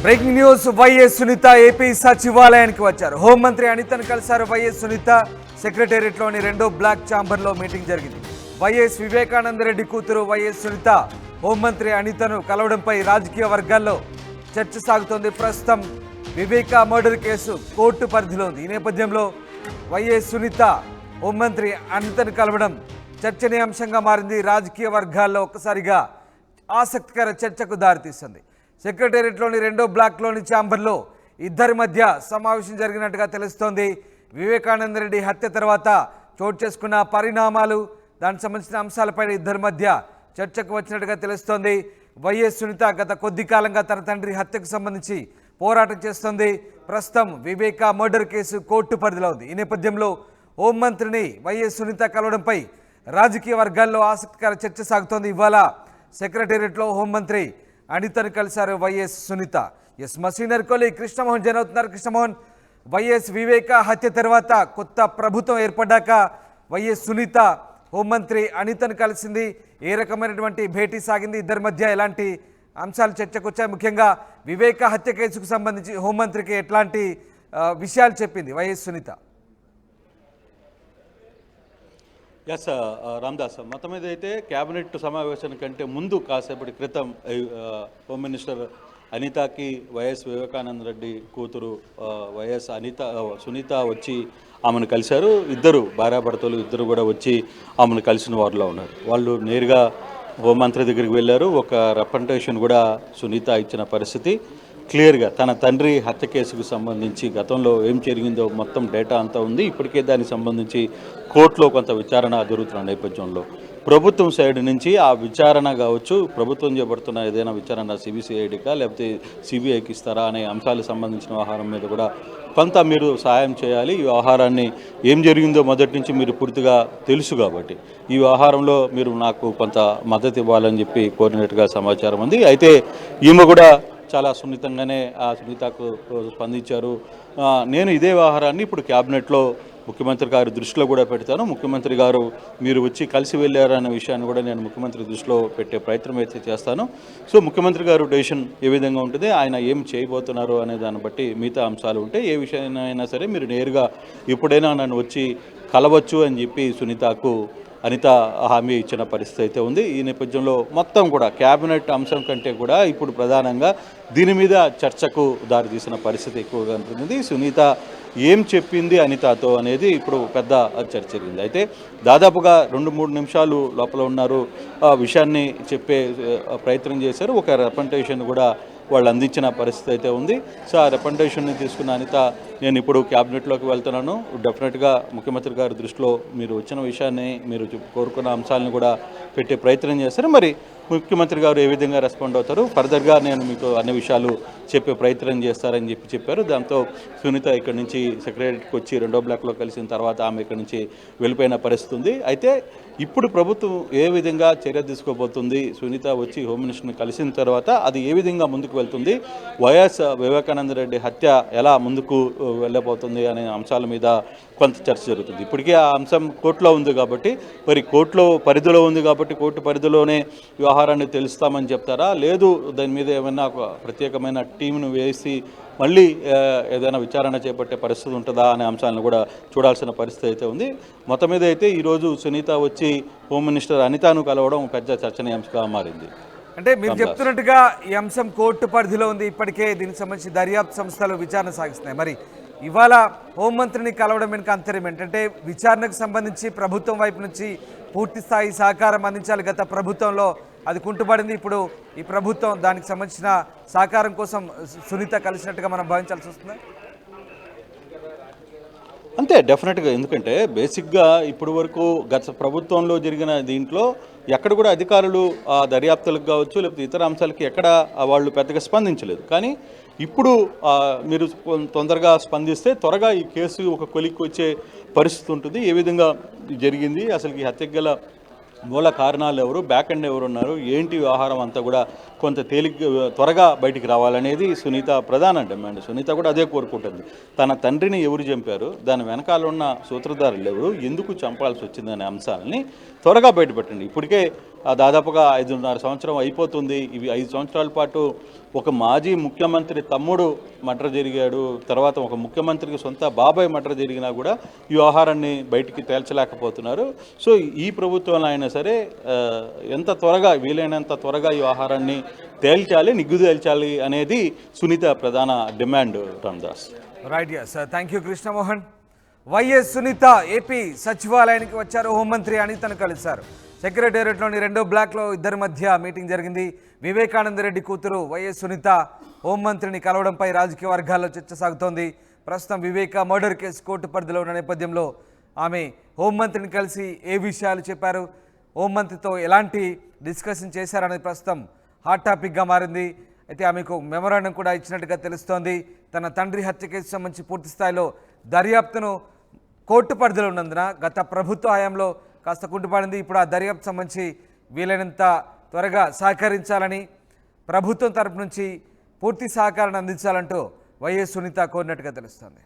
Breaking news. YS Sunitha AP సచివాలయానికి వచ్చారు. హోంమంత్రి అనితను కలిశారు. వైఎస్ సునీత సెక్రటేరియట్లోని 2వ బ్లాక్ ఛాంబర్లో మీటింగ్ జరిగింది. వైఎస్ వివేకానంద రెడ్డి కూతురు వైఎస్ సునీత హోంమంత్రి అనితను కలవడంపై రాజకీయ వర్గాల్లో చర్చ సాగుతోంది. ప్రస్తుతం వివేక మర్డర్ కేసు కోర్టు పరిధిలో ఉంది. ఈ నేపథ్యంలో వైఎస్ సునీత హోంమంత్రి అనితను కలవడం చర్చనీయాంశంగా మారింది. రాజకీయ వర్గాల్లో ఒక్కసారిగా ఆసక్తికర చర్చకు దారితీస్తుంది. సెక్రటేరియట్లోని 2వ బ్లాక్లోని ఛాంబర్లో ఇద్దరి మధ్య సమావేశం జరిగినట్టుగా తెలుస్తోంది. వివేకానంద రెడ్డి హత్య తర్వాత చోటు చేసుకున్న పరిణామాలు, దానికి సంబంధించిన అంశాలపై ఇద్దరి మధ్య చర్చకు వచ్చినట్టుగా తెలుస్తోంది. వైఎస్ సునీత గత కొద్ది కాలంగా తన తండ్రి హత్యకు సంబంధించి పోరాటం చేస్తోంది. ప్రస్తుతం వివేక మర్డర్ కేసు కోర్టు పరిధిలో ఉంది. ఈ నేపథ్యంలో హోంమంత్రిని వైఎస్ సునీత కలవడంపై రాజకీయ వర్గాల్లో ఆసక్తికర చర్చ సాగుతోంది. ఇవాళ సెక్రటేరియట్లో హోంమంత్రి అనితను కలిశారు వైఎస్ సునీత. మా సీనియర్ కొలీగ్ కృష్ణమోహన్ జైన్ అవుతున్నారు. కృష్ణమోహన్, వైఎస్ వివేక హత్య తర్వాత కొత్త ప్రభుత్వం ఏర్పడ్డాక వైఎస్ సునీత హోంమంత్రి అనితను కలిసింది. ఏ రకమైనటువంటి భేటీ సాగింది? ఇద్దరి మధ్య ఎలాంటి అంశాలు చర్చకు వచ్చాయి? ముఖ్యంగా వివేక హత్య కేసుకు సంబంధించి హోంమంత్రికి ఎట్లాంటి విషయాలు చెప్పింది వైఎస్ సునీత? ఎస్ రామ్దాస్, మొత్తం మీద అయితే క్యాబినెట్ సమావేశం కంటే ముందు కాసేపటి క్రితం హోమ్ మినిస్టర్ అనితకి వైఎస్ వివేకానంద రెడ్డి కూతురు వైఎస్ సునీత వచ్చి ఆమెను కలిశారు. ఇద్దరు భార్యాభర్తలు ఇద్దరు కూడా వచ్చి ఆమెను కలిసిన వారిలో ఉన్నారు. వాళ్ళు నేరుగా హోంమంత్రి దగ్గరికి వెళ్ళారు. ఒక రిప్రజెంటేషన్ కూడా సునీత ఇచ్చిన పరిస్థితి క్లియర్గా తన తండ్రి హత్య కేసుకు సంబంధించి గతంలో ఏం జరిగిందో మొత్తం డేటా అంతా ఉంది. ఇప్పటికే దానికి సంబంధించి కోర్టులో కొంత విచారణ జరుగుతున్న నేపథ్యంలో ప్రభుత్వం సైడ్ నుంచి ఆ విచారణ కావచ్చు, ప్రభుత్వం చేపడుతున్న ఏదైనా విచారణ సిబిసిఐడికా లేకపోతే సిబిఐకి ఇస్తారా అనే అంశాలకు సంబంధించిన వ్యవహారం మీద కూడా కొంత మీరు సహాయం చేయాలి. ఈ వ్యవహారాన్ని ఏం జరిగిందో మొదటి నుంచి మీరు పూర్తిగా తెలుసు కాబట్టి ఈ వ్యవహారంలో మీరు నాకు కొంత మద్దతు ఇవ్వాలని చెప్పి కోరినట్టుగా సమాచారం ఉంది. అయితే ఈమె కూడా చాలా సున్నితంగానే ఆ సునీతకు స్పందించారు. నేను ఇదే వ్యవహారాన్ని ఇప్పుడు క్యాబినెట్లో ముఖ్యమంత్రి గారి దృష్టిలో కూడా పెడతాను. ముఖ్యమంత్రి గారు మీరు వచ్చి కలిసి వెళ్ళారనే విషయాన్ని కూడా నేను ముఖ్యమంత్రి దృష్టిలో పెట్టే ప్రయత్నం అయితే చేస్తాను. సో ముఖ్యమంత్రి గారు డెసిషన్ ఏ విధంగా ఉంటుంది, ఆయన ఏం చేయబోతున్నారు అనే దాన్ని బట్టి మిగతా అంశాలు ఉంటే ఏ విషయాన్నైనా సరే మీరు నేరుగా ఎప్పుడైనా నన్ను వచ్చి కలవచ్చు అని చెప్పి సునీతకు అనిత హామీ ఇచ్చిన పరిస్థితి అయితే ఉంది. ఈ నేపథ్యంలో మొత్తం కూడా క్యాబినెట్ అంశం కంటే కూడా ఇప్పుడు ప్రధానంగా దీని మీద చర్చకు దారితీసిన పరిస్థితి ఎక్కువగా ఉంటుంది. సునీత ఏం చెప్పింది అనితతో అనేది ఇప్పుడు పెద్ద చర్చ జరిగింది. అయితే దాదాపుగా 2-3 నిమిషాలు లోపల ఉన్నారు, విషయాన్ని చెప్పే ప్రయత్నం చేశారు. ఒక రిప్రజెంటేషన్ కూడా వాళ్ళు అందించిన పరిస్థితి అయితే ఉంది. సో ఆ రిప్రజెంటేషన్ని తీసుకున్న అనిత నేను ఇప్పుడు క్యాబినెట్లోకి వెళ్తున్నాను, డెఫినెట్గా ముఖ్యమంత్రి గారి దృష్టిలో మీరు వచ్చిన విషయాన్ని మీరు కోరుకున్న అంశాలను కూడా పెట్టే ప్రయత్నం చేస్తారు. మరి ముఖ్యమంత్రి గారు ఏ విధంగా రెస్పాండ్ అవుతారు, ఫర్దర్గా నేను మీకు అన్ని విషయాలు చెప్పే ప్రయత్నం చేస్తారని చెప్పారు. దాంతో సునీత ఇక్కడి నుంచి సెక్రటరీకి వచ్చి 2వ బ్లాక్లో కలిసిన తర్వాత ఆమె ఇక్కడి నుంచి వెళ్ళిపోయిన పరిస్థితి ఉంది. అయితే ఇప్పుడు ప్రభుత్వం ఏ విధంగా చర్య తీసుకోబోతుంది, సునీత వచ్చి హోమ్ మినిస్టర్ని కలిసిన తర్వాత అది ఏ విధంగా ముందుకు వెళ్తుంది, వైఎస్ వివేకానంద రెడ్డి హత్య ఎలా ముందుకు వెళ్ళబోతుంది అనే అంశాల మీద కొంత చర్చ జరుగుతుంది. ఇప్పటికే ఆ అంశం కోర్టులో ఉంది కాబట్టి మరి కోర్టులో పరిధిలో ఉంది కాబట్టి కోర్టు పరిధిలోనే వ్యవహారాన్ని తెలుస్తామని చెప్తారా, లేదు దాని మీద ఏమైనా ఒక ప్రత్యేకమైన టీంను వేసి మళ్ళీ ఏదైనా విచారణ చేపట్టే పరిస్థితి ఉంటుందా అనే అంశాలను కూడా చూడాల్సిన పరిస్థితి అయితే ఉంది. మొత్తం మీద అయితే ఈరోజు సునీత వచ్చి హోమ్ మినిస్టర్ అనితను కలవడం పెద్ద చర్చనీయాంశంగా మారింది. అంటే మీరు చెప్తున్నట్టుగా ఈ అంశం కోర్టు పరిధిలో ఉంది. ఇప్పటికే దీనికి సంబంధించి దర్యాప్తు సంస్థలు విచారణ సాగిస్తున్నాయి. మరి ఇవాళ హోంమంత్రిని కలవడం వెనుక అంతరం ఏంటంటే విచారణకు సంబంధించి ప్రభుత్వం వైపు నుంచి పూర్తి స్థాయి సహకారం అందించాలి. గత ప్రభుత్వంలో అది కుంటుపడింది. ఇప్పుడు ఈ ప్రభుత్వం దానికి సంబంధించిన సహకారం కోసం సునీత కలిసినట్టుగా మనం భావించాల్సి వస్తుంది. అంతే డెఫినెట్గా, ఎందుకంటే బేసిక్గా ఇప్పటి వరకు గత ప్రభుత్వంలో జరిగిన దీంట్లో ఎక్కడ కూడా అధికారులు దర్యాప్తులకు కావచ్చు లేకపోతే ఇతర అంశాలకి ఎక్కడ వాళ్ళు పెద్దగా స్పందించలేదు. కానీ ఇప్పుడు మీరు తొందరగా స్పందిస్తే త్వరగా ఈ కేసు ఒక కొలిక్కి వచ్చే పరిస్థితి ఉంటుంది. ఏ విధంగా జరిగింది, అసలు ఈ హత్యకు గల మూల కారణాలు ఎవరు, బ్యాక్ ఎండ్ ఎవరు ఉన్నారు, ఏంటి వ్యవహారం అంతా కూడా కొంత త్వరగా బయటికి రావాలనేది సునీత ప్రధాన డిమాండ్. సునీత కూడా అదే కోరుకుంటుంది. తన తండ్రిని ఎవరు చంపారు, దాని వెనకాల ఉన్న సూత్రధారులు ఎవరు, ఎందుకు చంపాల్సి వచ్చిందనే అంశాలని త్వరగా బయటపెట్టండి. ఇప్పటికే దాదాపుగా 5.5 సంవత్సరం అయిపోతుంది. ఇవి 5 సంవత్సరాల పాటు ఒక మాజీ ముఖ్యమంత్రి తమ్ముడు మర్డర్ జరిగాడు, తర్వాత ఒక ముఖ్యమంత్రికి సొంత బాబాయ్ మర్డర్ జరిగినా కూడా ఈ వ్యవహారాన్ని బయటికి తేల్చలేకపోతున్నారు. సో ఈ ప్రభుత్వంలో అయినా సరే ఎంత త్వరగా వీలైనంత త్వరగా ఈ వ్యవహారాన్ని తేల్చాలి, నిగ్గు తేల్చాలి అనేది సునీత ప్రధాన demand. Ramadas. Right, yes, thank you Krishnamohan. YS Sunitha AP సచివాలయానికి వచ్చారు. హోంమంత్రి అనితను కలిశారు. సెక్రటేరియట్లోని 2వ బ్లాక్లో ఇద్దరి మధ్య మీటింగ్ జరిగింది. వివేకానంద రెడ్డి కూతురు వైఎస్ సునీత హోంమంత్రిని కలవడంపై రాజకీయ వర్గాల్లో చర్చ సాగుతోంది. ప్రస్తుతం వివేక మర్డర్ కేసు కోర్టు పరిధిలో ఉన్న నేపథ్యంలో ఆమె హోంమంత్రిని కలిసి ఏ విషయాలు చెప్పారు, హోంమంత్రితో ఎలాంటి డిస్కషన్ చేశారనేది ప్రస్తుతం హాట్ టాపిక్గా మారింది. అయితే ఆమెకు మెమరాండం కూడా ఇచ్చినట్టుగా తెలుస్తోంది. తన తండ్రి హత్య కేసు సంబంధించి పూర్తి స్థాయిలో దర్యాప్తును కోర్టు పరిధిలో ఉన్నందున గత ప్రభుత్వ హయాంలో కాస్త కుంటుపడింది. ఇప్పుడు ఆ దర్యాప్తు సంబంధించి వీలైనంత త్వరగా సహకరించాలని, ప్రభుత్వం తరపు నుంచి పూర్తి సహకారాన్ని అందించాలంటూ వైఎస్ సునీత కోరినట్టుగా తెలుస్తోంది.